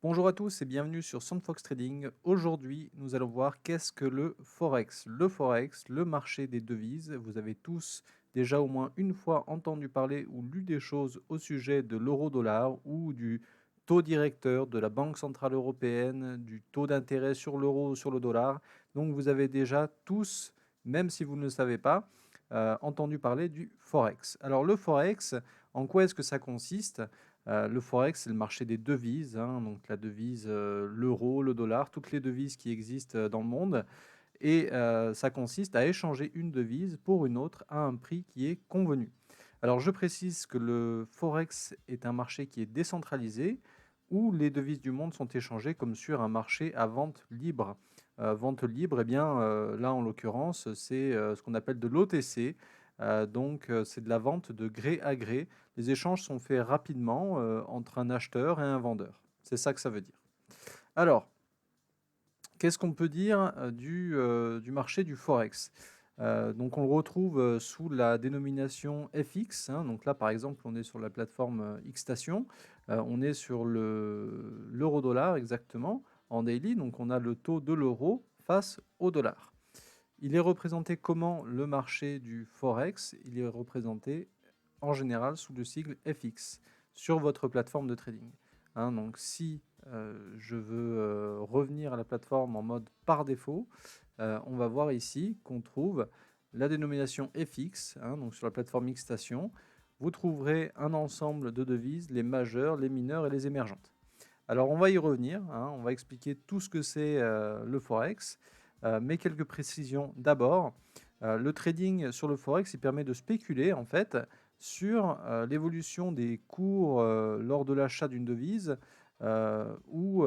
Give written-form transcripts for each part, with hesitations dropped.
Bonjour à tous et bienvenue sur Sandfox Trading. Aujourd'hui, nous allons voir qu'est-ce que le Forex. Le Forex, le marché des devises. Vous avez tous déjà au moins une fois entendu parler ou lu des choses au sujet de l'euro-dollar ou du taux directeur de la Banque Centrale Européenne, du taux d'intérêt sur l'euro ou sur le dollar. Donc vous avez déjà tous, même si vous ne le savez pas, entendu parler du Forex. Alors le Forex, en quoi est-ce que ça consiste? Le forex, c'est le marché des devises, hein, donc la devise, l'euro, le dollar, toutes les devises qui existent dans le monde. Et ça consiste à échanger une devise pour une autre à un prix qui est convenu. Alors je précise que le forex est un marché qui est décentralisé, où les devises du monde sont échangées comme sur un marché à vente libre. Vente libre, eh bien, là en l'occurrence, c'est ce qu'on appelle de l'OTC. Donc c'est de la vente de gré à gré. Les échanges sont faits rapidement entre un acheteur et un vendeur. C'est ça que ça veut dire. Alors, qu'est-ce qu'on peut dire du marché du forex? Donc on le retrouve sous la dénomination FX, hein. Donc là, par exemple, on est sur la plateforme Xstation. On est sur l'euro-dollar exactement en daily. Donc on a le taux de l'euro face au dollar. Il est représenté comment le marché du forex? Il est représenté en général sous le sigle FX sur votre plateforme de trading, hein. Donc si je veux revenir à la plateforme en mode par défaut, on va voir ici qu'on trouve la dénomination FX, hein, donc sur la plateforme Xstation. Vous trouverez un ensemble de devises, les majeures, les mineures et les émergentes. Alors on va y revenir, hein, on va expliquer tout ce que c'est le Forex, mais quelques précisions d'abord. Le trading sur le Forex, il permet de spéculer en fait sur l'évolution des cours lors de l'achat d'une devise ou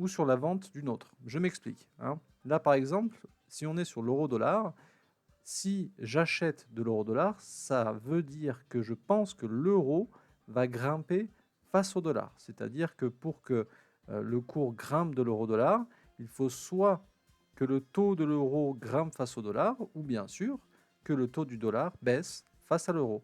sur la vente d'une autre. Je m'explique, hein. Là par exemple, si on est sur l'euro-dollar, si j'achète de l'euro-dollar, ça veut dire que je pense que l'euro va grimper face au dollar. C'est-à-dire que pour que le cours grimpe de l'euro-dollar, il faut soit que le taux de l'euro grimpe face au dollar, ou bien sûr que le taux du dollar baisse face à l'euro.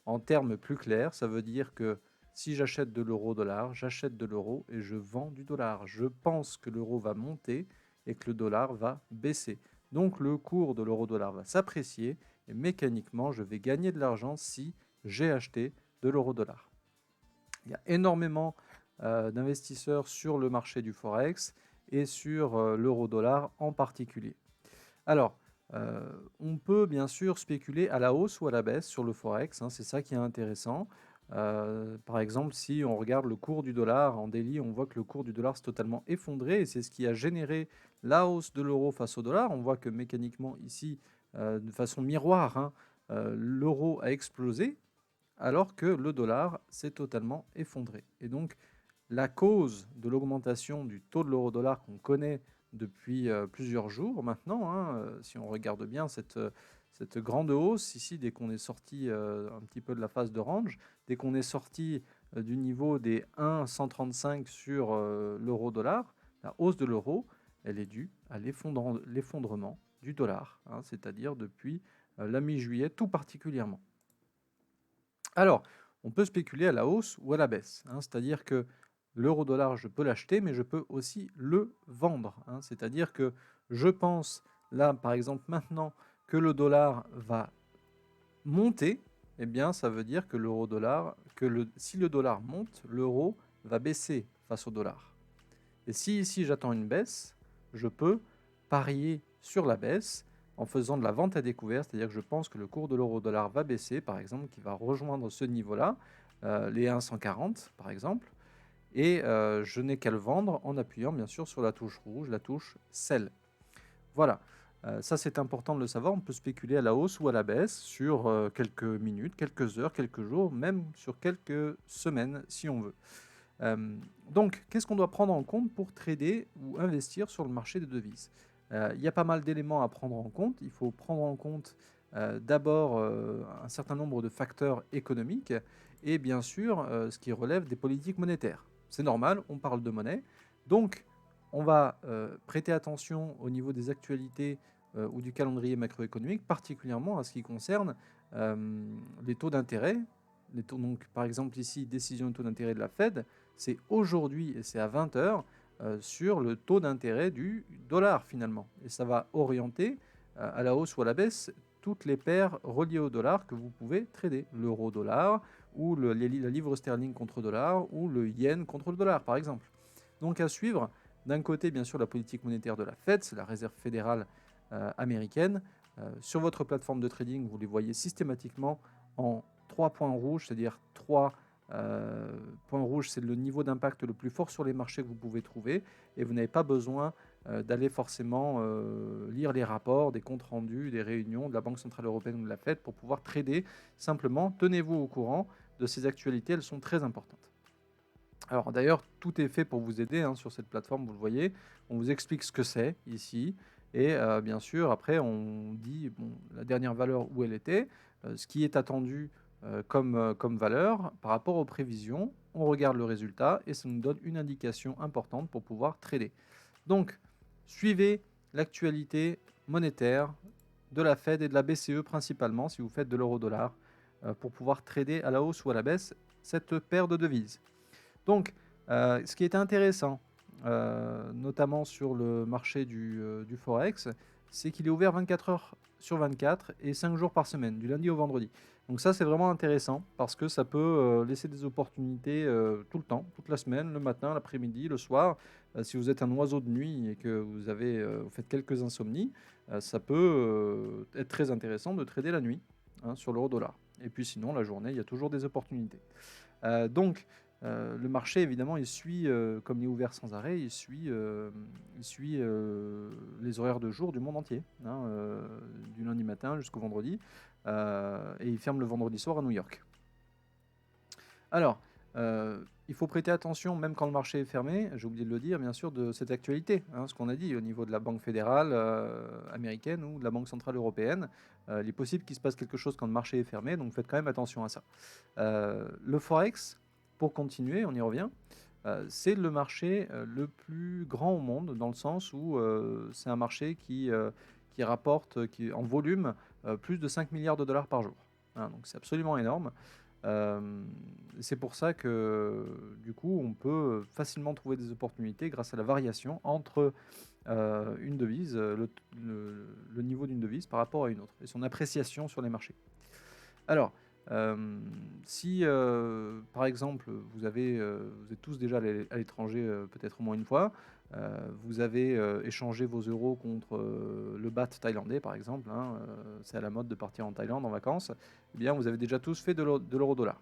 En termes plus clairs, ça veut dire que si j'achète de l'euro-dollar, j'achète de l'euro et je vends du dollar. Je pense que l'euro va monter et que le dollar va baisser. Donc le cours de l'euro-dollar va s'apprécier et mécaniquement, je vais gagner de l'argent si j'ai acheté de l'euro-dollar. Il y a énormément d'investisseurs sur le marché du Forex et sur l'euro-dollar en particulier. Alors, on peut bien sûr spéculer à la hausse ou à la baisse sur le Forex, hein, c'est ça qui est intéressant. Par exemple, si on regarde le cours du dollar en daily, on voit que le cours du dollar s'est totalement effondré et c'est ce qui a généré la hausse de l'euro face au dollar. On voit que mécaniquement ici, de façon miroir, hein, l'euro a explosé alors que le dollar s'est totalement effondré. Et donc, la cause de l'augmentation du taux de l'euro-dollar qu'on connaît depuis plusieurs jours maintenant, hein, si on regarde bien cette grande hausse ici, dès qu'on est sorti un petit peu de la phase de range, dès qu'on est sorti du niveau des 1,135 sur l'euro-dollar, la hausse de l'euro, elle est due à l'effondrement du dollar, hein, c'est-à-dire depuis la mi-juillet tout particulièrement. Alors, on peut spéculer à la hausse ou à la baisse, hein, c'est-à-dire que l'euro-dollar, je peux l'acheter, mais je peux aussi le vendre, hein. C'est-à-dire que je pense, là, par exemple, maintenant, que le dollar va monter, eh bien, ça veut dire que l'euro-dollar, si le dollar monte, l'euro va baisser face au dollar. Et si ici j'attends une baisse, je peux parier sur la baisse en faisant de la vente à découvert, c'est-à-dire que je pense que le cours de l'euro-dollar va baisser, par exemple, qui va rejoindre ce niveau-là, les 1,140 par exemple, et je n'ai qu'à le vendre en appuyant bien sûr sur la touche rouge, la touche Sell. Voilà, ça c'est important de le savoir, on peut spéculer à la hausse ou à la baisse sur quelques minutes, quelques heures, quelques jours, même sur quelques semaines si on veut. Donc, qu'est-ce qu'on doit prendre en compte pour trader ou investir sur le marché des devises? Il y a pas mal d'éléments à prendre en compte. Il faut prendre en compte d'abord un certain nombre de facteurs économiques et bien sûr ce qui relève des politiques monétaires. C'est normal, on parle de monnaie. Donc, on va prêter attention au niveau des actualités ou du calendrier macroéconomique, particulièrement à ce qui concerne les taux d'intérêt. Les taux, donc, par exemple ici, décision de taux d'intérêt de la Fed, c'est aujourd'hui et c'est à 20 heures sur le taux d'intérêt du dollar finalement. Et ça va orienter à la hausse ou à la baisse toutes les paires reliées au dollar que vous pouvez trader. L'euro-dollar, ou la livre sterling contre dollar, ou le yen contre le dollar par exemple. Donc à suivre, d'un côté bien sûr la politique monétaire de la Fed, c'est la réserve fédérale américaine. Sur votre plateforme de trading, vous les voyez systématiquement en 3 points rouges, c'est-à-dire 3 points rouges, c'est le niveau d'impact le plus fort sur les marchés que vous pouvez trouver, et vous n'avez pas besoin d'aller forcément lire les rapports, des comptes rendus, des réunions de la Banque Centrale Européenne ou de la Fed pour pouvoir trader. Simplement, tenez-vous au courant de ces actualités, elles sont très importantes. Alors d'ailleurs, tout est fait pour vous aider sur cette plateforme, vous le voyez. On vous explique ce que c'est ici. Et bien sûr, après, on dit la dernière valeur où elle était, ce qui est attendu comme valeur par rapport aux prévisions. On regarde le résultat et ça nous donne une indication importante pour pouvoir trader. Donc, suivez l'actualité monétaire de la Fed et de la BCE principalement, si vous faites de l'euro-dollar, pour pouvoir trader à la hausse ou à la baisse cette paire de devises. Donc, ce qui est intéressant, notamment sur le marché du Forex, c'est qu'il est ouvert 24 heures sur 24 et 5 jours par semaine, du lundi au vendredi. Donc ça, c'est vraiment intéressant parce que ça peut laisser des opportunités tout le temps, toute la semaine, le matin, l'après-midi, le soir. Si vous êtes un oiseau de nuit et que vous faites quelques insomnies, ça peut être très intéressant de trader la nuit sur l'euro-dollar. Et puis sinon, la journée, il y a toujours des opportunités. Donc, le marché, évidemment, il suit, comme il est ouvert sans arrêt, il suit les horaires de jour du monde entier, du lundi matin jusqu'au vendredi, et il ferme le vendredi soir à New York. Alors, il faut prêter attention, même quand le marché est fermé, j'ai oublié de le dire, bien sûr, de cette actualité, ce qu'on a dit au niveau de la Banque fédérale américaine ou de la Banque centrale européenne. Il est possible qu'il se passe quelque chose quand le marché est fermé, donc faites quand même attention à ça. Le Forex, pour continuer, on y revient, c'est le marché le plus grand au monde, dans le sens où c'est un marché qui rapporte en volume plus de 5 milliards de dollars par jour. Donc c'est absolument énorme. C'est pour ça que du coup on peut facilement trouver des opportunités grâce à la variation entre une devise, le niveau d'une devise par rapport à une autre, et son appréciation sur les marchés. Alors, si par exemple vous êtes tous déjà allés à l'étranger peut-être au moins une fois, vous avez échangé vos euros contre le baht thaïlandais par exemple, c'est à la mode de partir en Thaïlande en vacances, eh bien vous avez déjà tous fait de l'euro-dollar.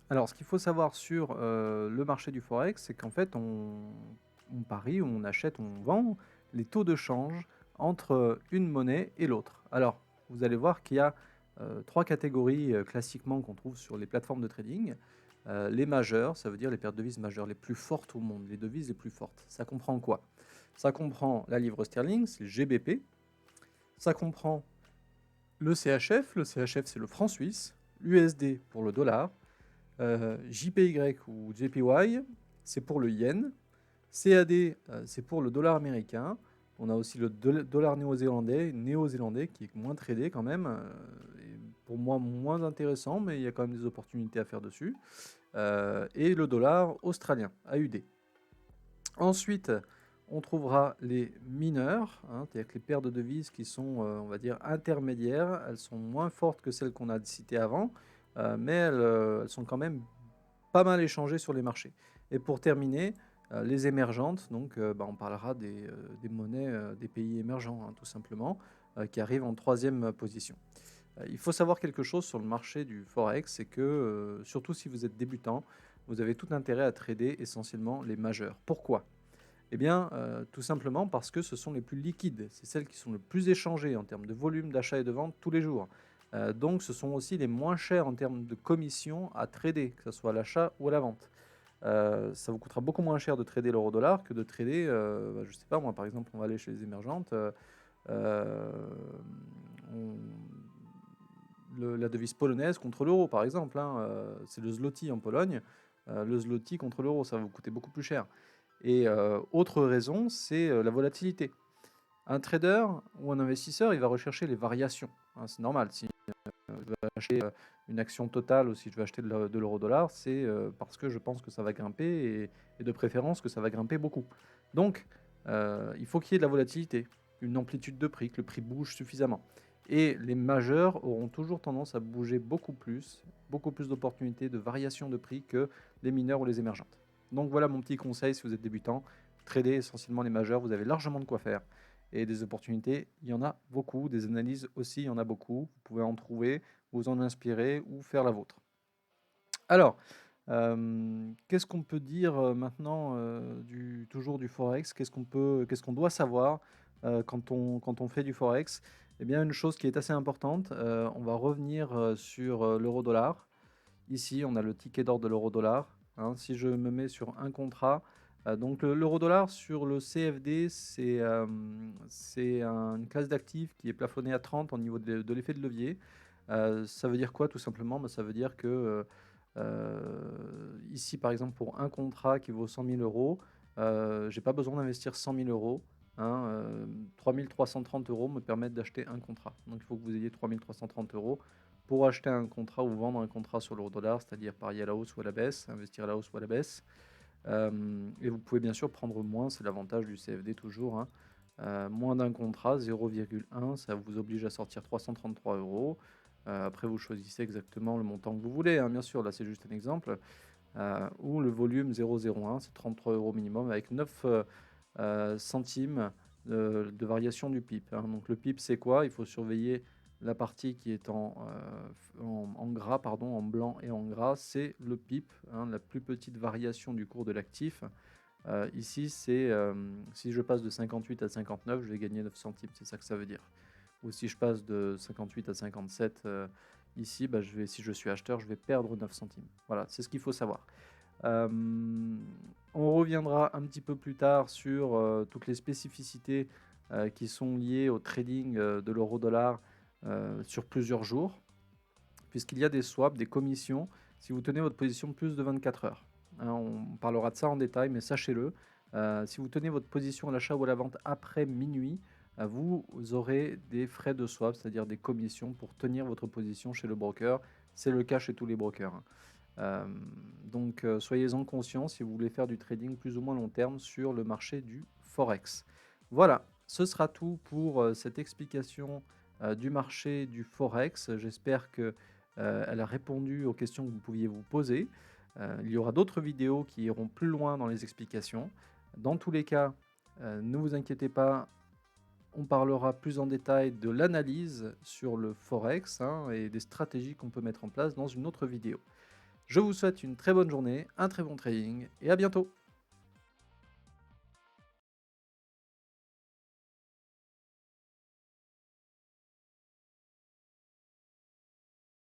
Alors ce qu'il faut savoir sur le marché du Forex, c'est qu'en fait on parie, on achète, on vend les taux de change entre une monnaie et l'autre. Alors vous allez voir qu'il y a 3 catégories classiquement qu'on trouve sur les plateformes de trading. Les majeures, ça veut dire les paires de devises majeures, les plus fortes au monde, les devises les plus fortes. Ça comprend quoi? Ça comprend la livre sterling, c'est le GBP. Ça comprend le CHF c'est le franc suisse. L'USD pour le dollar. JPY ou JPY, c'est pour le yen. CAD, c'est pour le dollar américain. On a aussi le dollar néo-zélandais qui est moins tradé quand même, et pour moi moins intéressant, mais il y a quand même des opportunités à faire dessus. Et le dollar australien, AUD. Ensuite, on trouvera les mineurs, c'est-à-dire que les paires de devises qui sont, on va dire, intermédiaires. Elles sont moins fortes que celles qu'on a citées avant, mais elles sont quand même pas mal échangées sur les marchés. Et pour terminer, les émergentes, donc on parlera des monnaies des pays émergents, tout simplement, qui arrivent en 3e position. Il faut savoir quelque chose sur le marché du Forex, c'est que, surtout si vous êtes débutant, vous avez tout intérêt à trader essentiellement les majeurs. Pourquoi? Eh bien, tout simplement parce que ce sont les plus liquides, c'est celles qui sont le plus échangées en termes de volume d'achat et de vente tous les jours. Donc ce sont aussi les moins chers en termes de commission à trader, que ce soit à l'achat ou à la vente. Ça vous coûtera beaucoup moins cher de trader l'euro-dollar que de trader, je sais pas moi, par exemple, on va aller chez les émergentes, la devise polonaise contre l'euro, par exemple, c'est le zloty en Pologne, le zloty contre l'euro, ça va vous coûter beaucoup plus cher. Et autre raison, c'est la volatilité. Un trader ou un investisseur, il va rechercher les variations. C'est normal. Si veux acheter une action totale ou si je veux acheter de l'euro-dollar, c'est parce que je pense que ça va grimper et de préférence que ça va grimper beaucoup. Donc, il faut qu'il y ait de la volatilité, une amplitude de prix, que le prix bouge suffisamment. Et les majeurs auront toujours tendance à bouger beaucoup plus d'opportunités de variation de prix que les mineurs ou les émergentes. Donc voilà mon petit conseil si vous êtes débutant, tradez essentiellement les majeurs, vous avez largement de quoi faire. Et des opportunités, il y en a beaucoup, des analyses aussi, il y en a beaucoup. Vous pouvez en trouver, vous en inspirer ou faire la vôtre. Alors, qu'est-ce qu'on peut dire maintenant toujours du Forex? Qu'est-ce qu'on doit savoir quand on fait du Forex? Eh bien, une chose qui est assez importante, on va revenir sur l'euro-dollar. Ici, on a le ticket d'ordre de l'euro-dollar. Hein. Si je me mets sur un contrat, donc l'euro-dollar sur le CFD, c'est une classe d'actifs qui est plafonnée à 30 au niveau de l'effet de levier. Ça veut dire quoi tout simplement? Ça veut dire que ici, par exemple, pour un contrat qui vaut 100 000 euros, je n'ai pas besoin d'investir 100 000 euros. Hein, 3 330 euros me permettent d'acheter un contrat. Donc il faut que vous ayez 3 330 euros pour acheter un contrat ou vendre un contrat sur l'euro-dollar, c'est-à-dire parier à la hausse ou à la baisse, investir à la hausse ou à la baisse. Et vous pouvez bien sûr prendre moins, c'est l'avantage du CFD toujours. Hein. Moins d'un contrat, 0,1, ça vous oblige à sortir 333 euros. Après, vous choisissez exactement le montant que vous voulez, hein, bien sûr, là c'est juste un exemple. Ou le volume 0,01, c'est 33 euros minimum avec 9 centimes de variation du PIB. Hein. Donc le PIB, c'est quoi? Il faut surveiller la partie qui est en gras, pardon, en blanc et en gras, c'est le PIB, hein, la plus petite variation du cours de l'actif. Ici, c'est si je passe de 58 à 59, je vais gagner 9 centimes, c'est ça que ça veut dire. Ou si je passe de 58 à 57, ici, bah, si je suis acheteur, je vais perdre 9 centimes. Voilà, c'est ce qu'il faut savoir. On reviendra un petit peu plus tard sur toutes les spécificités qui sont liées au trading de l'euro-dollar sur plusieurs jours, puisqu'il y a des swaps, des commissions, si vous tenez votre position plus de 24 heures. Hein, on parlera de ça en détail, mais sachez-le, si vous tenez votre position à l'achat ou à la vente après minuit, vous aurez des frais de swap, c'est-à-dire des commissions pour tenir votre position chez le broker. C'est le cas chez tous les brokers. Hein. Donc soyez-en conscients si vous voulez faire du trading plus ou moins long terme sur le marché du Forex. Voilà, ce sera tout pour cette explication du marché du Forex. J'espère qu'elle a répondu aux questions que vous pouviez vous poser. Il y aura d'autres vidéos qui iront plus loin dans les explications. Dans tous les cas, ne vous inquiétez pas, on parlera plus en détail de l'analyse sur le Forex hein, et des stratégies qu'on peut mettre en place dans une autre vidéo. Je vous souhaite une très bonne journée, un très bon trading et à bientôt.